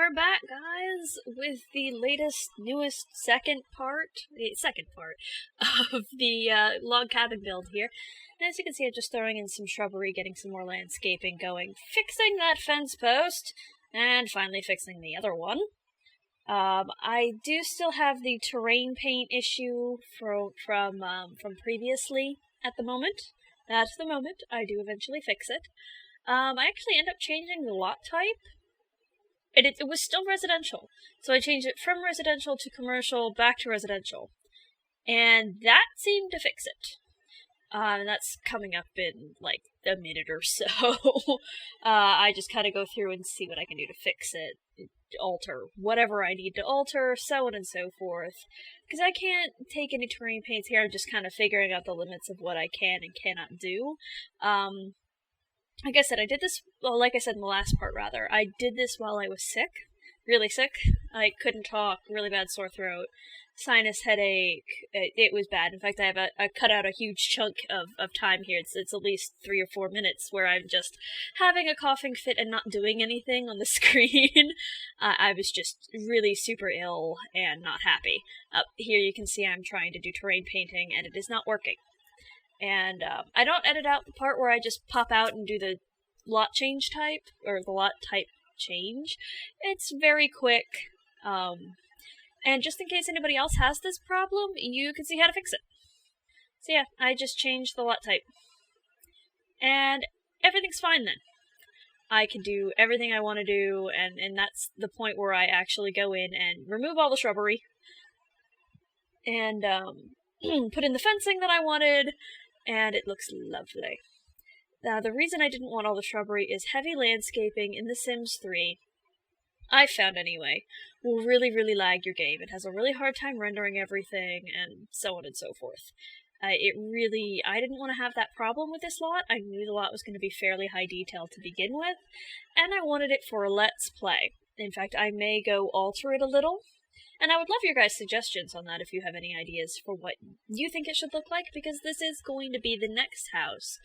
are back, guys, with the newest second part of the log cabin build here. And as you can see, I'm just throwing in some shrubbery, getting some more landscaping going, fixing that fence post, and finally fixing the other one. I do still have the terrain paint issue from previously at the moment. At the moment, I do eventually fix it. I actually end up changing the lot type. It was still residential, so I changed it from residential to commercial, back to residential. And that seemed to fix it. And that's coming up in, like, a minute or so. I just kind of go through and see what I can do to fix it, alter whatever I need to alter, so on and so forth. Because I can't take any terrain paints here, I'm just kind of figuring out the limits of what I can and cannot do. Like I said, like I said in the last part, rather, I did this while I was sick. Really sick. I couldn't talk, really bad sore throat, sinus headache. It was bad. In fact, I cut out a huge chunk of time here. It's at least 3 or 4 minutes where I'm just having a coughing fit and not doing anything on the screen. I was just really super ill and not happy. Here you can see I'm trying to do terrain painting, and it is not working. And I don't edit out the part where I just pop out and do the lot change type, or the lot type change. It's very quick, and just in case anybody else has this problem, you can see how to fix it. So yeah, I just changed the lot type. And everything's fine then. I can do everything I want to do, and that's the point where I actually go in and remove all the shrubbery, and put in the fencing that I wanted, and it looks lovely. Now, the reason I didn't want all the shrubbery is heavy landscaping in The Sims 3, I found anyway, will really, really lag your game. It has a really hard time rendering everything, and so on and so forth. I didn't want to have that problem with this lot. I knew the lot was going to be fairly high detail to begin with, and I wanted it for a Let's Play. In fact, I may go alter it a little. And I would love your guys' suggestions on that if you have any ideas for what you think it should look like, because this is going to be the next house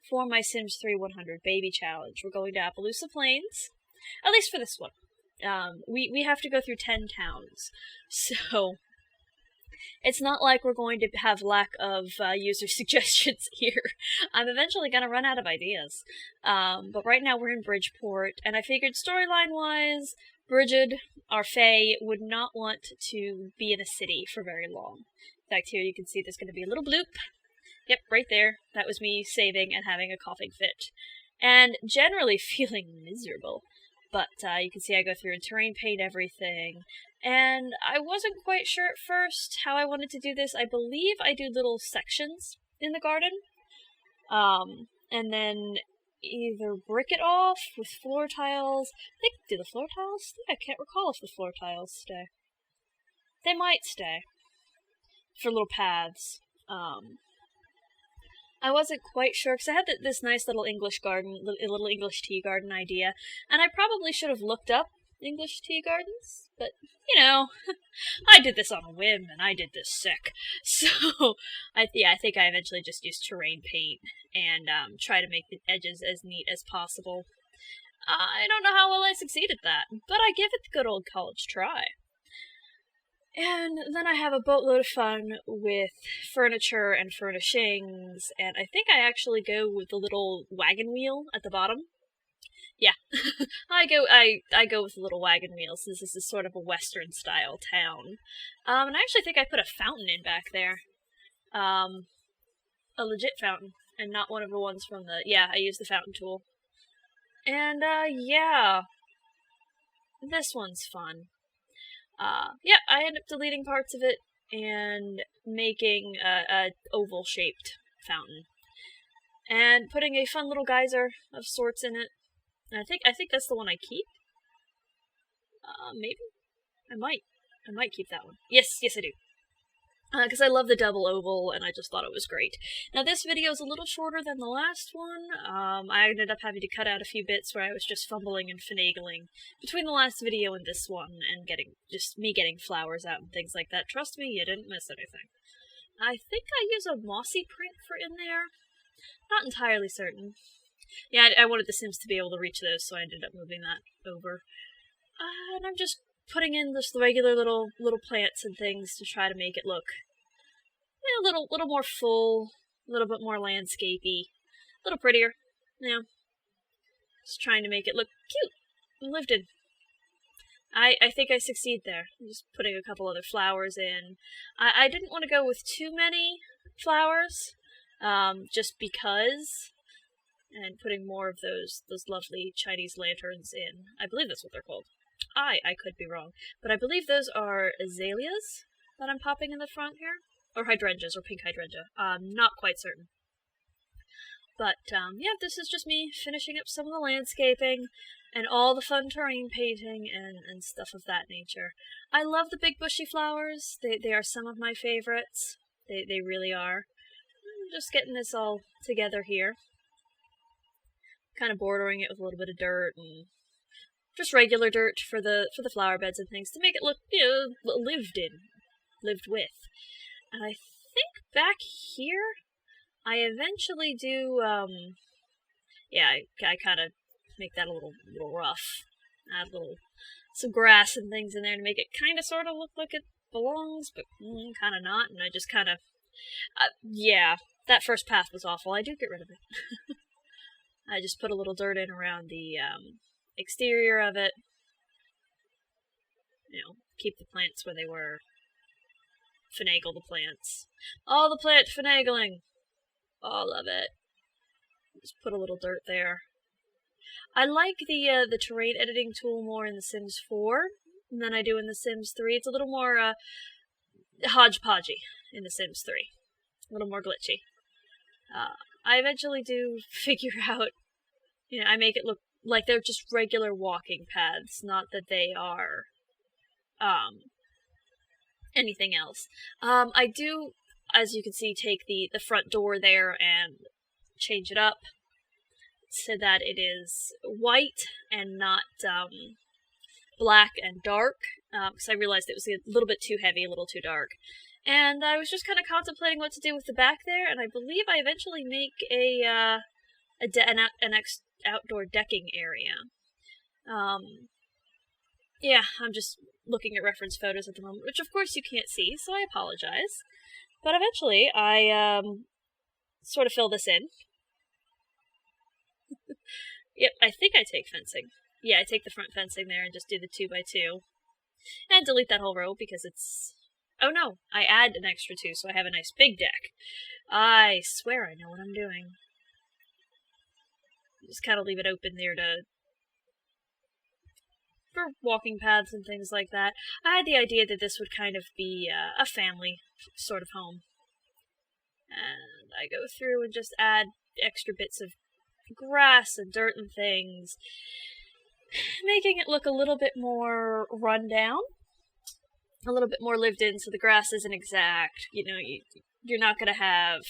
for my Sims 3 100 Baby Challenge. We're going to Appaloosa Plains, at least for this one. We have to go through 10 towns, so it's not like we're going to have lack of user suggestions here. I'm eventually going to run out of ideas. But right now we're in Bridgeport, and I figured storyline-wise, Bridget, our Fae, would not want to be in a city for very long. In fact, here you can see there's going to be a little bloop. Yep, right there. That was me saving and having a coughing fit. And generally feeling miserable. But you can see I go through and terrain paint everything. And I wasn't quite sure at first how I wanted to do this. I believe I do little sections in the garden. And then either brick it off with floor tiles. Do the floor tiles stay? I can't recall if the floor tiles stay. They might stay. For little paths. I wasn't quite sure, because I had this nice little English garden, little English tea garden idea, and I probably should have looked up English tea gardens, but, you know, I did this on a whim, and I did this sick. So, I think I eventually just used terrain paint, and try to make the edges as neat as possible. I don't know how well I succeed at that, but I give it the good old college try. And then I have a boatload of fun with furniture and furnishings, and I think I actually go with the little wagon wheel at the bottom. Yeah, I go with the little wagon wheel, since this is sort of a Western style town. And I actually think I put a fountain in back there. A legit fountain, and not one of the ones from I used the fountain tool. And yeah, this one's fun. I end up deleting parts of it and making a oval-shaped fountain. And putting a fun little geyser of sorts in it. And I think that's the one I keep. Maybe? I might keep that one. Yes, I do. Because I love the double oval, and I just thought it was great. Now, this video is a little shorter than the last one. I ended up having to cut out a few bits where I was just fumbling and finagling between the last video and this one, and me getting flowers out and things like that. Trust me, you didn't miss anything. I think I use a mossy print for in there. Not entirely certain. Yeah, I wanted The Sims to be able to reach those, so I ended up moving that over. And I'm just putting in just the regular little plants and things to try to make it look a little more full, a little bit more landscapey, a little prettier. Just trying to make it look cute and lived in. I think I succeed there. I'm just putting a couple other flowers in. I didn't want to go with too many flowers, just because, and putting more of those lovely Chinese lanterns in. I believe that's what they're called. I could be wrong, but I believe those are azaleas that I'm popping in the front here, or hydrangeas, or pink hydrangea. I'm not quite certain. But, yeah, this is just me finishing up some of the landscaping and all the fun terrain painting and stuff of that nature. I love the big bushy flowers. They are some of my favorites. They really are. I'm just getting this all together here. Kind of bordering it with a little bit of dirt and just regular dirt for the flower beds and things to make it look, lived in, lived with. And I think back here, I eventually do, I kind of make that a little rough. Add some grass and things in there to make it kind of sort of look like it belongs, but kind of not. And I just kind of, that first path was awful. I do get rid of it. I just put a little dirt in around the exterior of it. Keep the plants where they were. Finagle the plants. All the plant finagling! All of it. Just put a little dirt there. I like the terrain editing tool more in The Sims 4 than I do in The Sims 3. It's a little more hodgepodgey in The Sims 3. A little more glitchy. I eventually do figure out, I make it look like they're just regular walking paths, not that they are anything else. I do, as you can see, take the front door there and change it up so that it is white and not black and dark, because I realized it was a little bit too heavy, a little too dark. And I was just kind of contemplating what to do with the back there, and I believe I eventually make an outdoor decking area. I'm just looking at reference photos at the moment, which of course you can't see, so I apologize. But eventually, I sort of fill this in. Yep, I think I take fencing. Yeah, I take the front fencing there and just do the 2x2. And delete that whole row because it's... Oh no, I add an extra 2, so I have a nice big deck. I swear I know what I'm doing. Just kind of leave it open there for walking paths and things like that. I had the idea that this would kind of be a family sort of home. And I go through and just add extra bits of grass and dirt and things, making it look a little bit more run down, a little bit more lived in, so the grass isn't exact. You're not going to have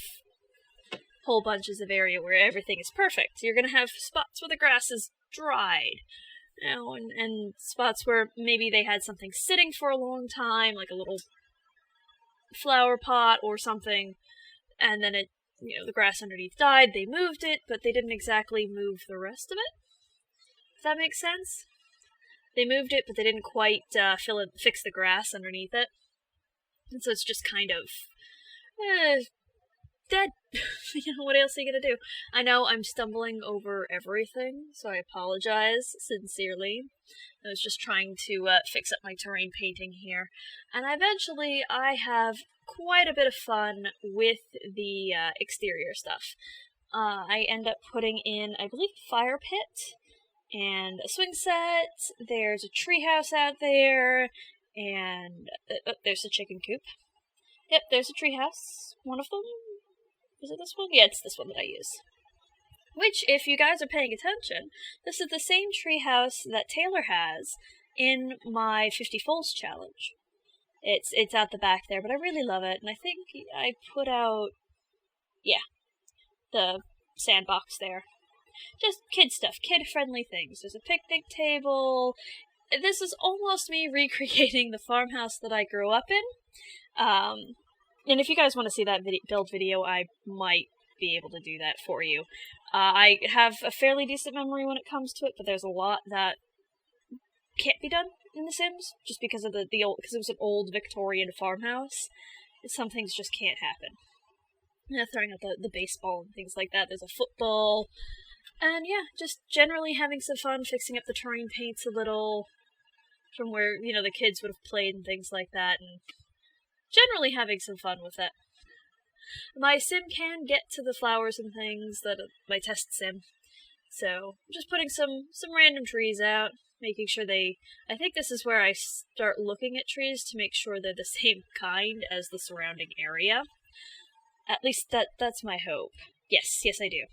whole bunches of area where everything is perfect. You're going to have spots where the grass is dried, and spots where maybe they had something sitting for a long time, like a little flower pot or something, and then it, the grass underneath died, they moved it, but they didn't exactly move the rest of it. If that makes sense? They moved it, but they didn't quite fix the grass underneath it. And so it's just kind of dead. What else are you gonna do? I know I'm stumbling over everything, so I apologize sincerely. I was just trying to fix up my terrain painting here. And eventually I have quite a bit of fun with the exterior stuff. I end up putting in, I believe, a fire pit and a swing set. There's a treehouse out there, and there's a chicken coop. Yep, there's a treehouse. One of them. Is it this one? Yeah, it's this one that I use. Which, if you guys are paying attention, this is the same treehouse that Taylor has in my 50 Foals challenge. It's out the back there, but I really love it, and I think I put out, the sandbox there. Just kid stuff, kid-friendly things. There's a picnic table. This is almost me recreating the farmhouse that I grew up in. And if you guys want to see that build video, I might be able to do that for you. I have a fairly decent memory when it comes to it, but there's a lot that can't be done in The Sims, just because of the old, because it was an old Victorian farmhouse. Some things just can't happen. Throwing out the baseball and things like that. There's a football. And yeah, just generally having some fun, fixing up the terrain paints a little from where, the kids would have played and things like that, and generally having some fun with it. My sim can get to the flowers and things, my test sim. So, I'm just putting some random trees out, making sure I think this is where I start looking at trees to make sure they're the same kind as the surrounding area. At least that's my hope. Yes, I do.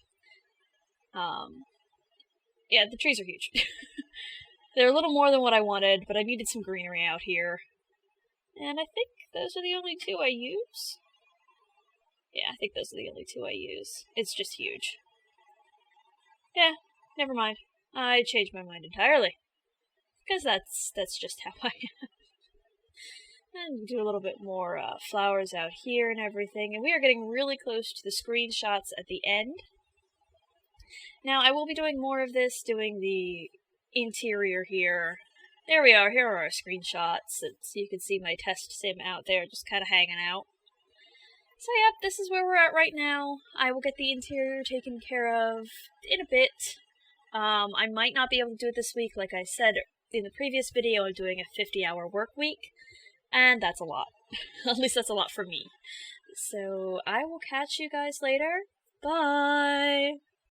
Yeah, the trees are huge. They're a little more than what I wanted, but I needed some greenery out here. And I think those are the only two I use. Yeah, I think those are the only two I use. It's just huge. Yeah, never mind. I changed my mind entirely. Because that's just how I am. And do a little bit more flowers out here and everything. And we are getting really close to the screenshots at the end. Now, I will be doing more of this, doing the interior here. There we are, here are our screenshots. So you can see my test sim out there, just kind of hanging out. So yep, this is where we're at right now. I will get the interior taken care of in a bit. I might not be able to do it this week, like I said in the previous video, I'm doing a 50-hour work week. And that's a lot. At least that's a lot for me. So I will catch you guys later. Bye!